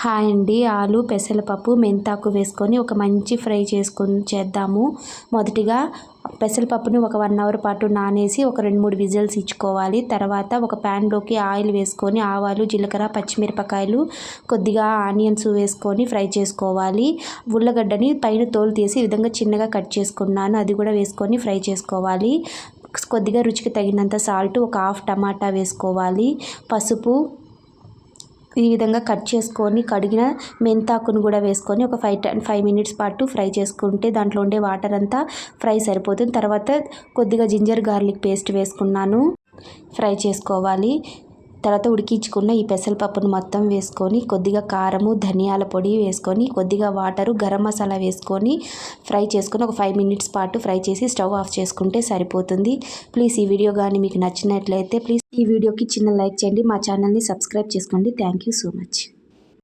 Hi అండి. ఆలు పెసరపప్పు మెంతాకు వేసుకొని ఒక మంచి ఫ్రై చేద్దాము. మొదటిగా పెసరపప్పుని ఒక 1 అవర్ పాటు నానేసి ఒక 2-3 విజిల్స్ ఇచ్చుకోవాలి. తర్వాత ఒక ప్యాన్లోకి ఆయిల్ వేసుకొని ఆవాలు, జీలకర్ర, పచ్చిమిరపకాయలు, కొద్దిగా ఆనియన్స్ వేసుకొని ఫ్రై చేసుకోవాలి. ఉల్లగడ్డని పైన తోలు తీసి ఈ విధంగా చిన్నగా కట్ చేసుకున్నాను, అది కూడా వేసుకొని ఫ్రై చేసుకోవాలి. కొద్దిగా రుచికి తగినంత సాల్ట్, ఒక హాఫ్ టమాటా వేసుకోవాలి. పసుపు, ఈ విధంగా కట్ చేసుకొని కడిగిన మెంతాకును కూడా వేసుకొని ఒక 5 మినిట్స్ పాటు ఫ్రై చేసుకుంటే దాంట్లో ఉండే వాటర్ అంతా ఫ్రై సరిపోతుంది. తర్వాత కొద్దిగా జింజర్ గార్లిక్ పేస్ట్ వేసుకున్నాను, ఫ్రై చేసుకోవాలి. తర్వాత ఉడికించుకున్న ఈ పెసరపప్పును మొత్తం వేసుకొని కొద్దిగా కారము, ధనియాల పొడి వేసుకొని కొద్దిగా వాటరు, గరం మసాలా వేసుకొని ఫ్రై చేసుకొని ఒక 5 మినిట్స్ పాటు ఫ్రై చేసి స్టవ్ ఆఫ్ చేసుకుంటే సరిపోతుంది. ప్లీజ్ ఈ వీడియో కానీ మీకు నచ్చినట్లయితే ప్లీజ్ ఈ వీడియోకి చిన్న లైక్ చేయండి. మా ఛానల్ని సబ్స్క్రైబ్ చేసుకోండి. Thank you so much.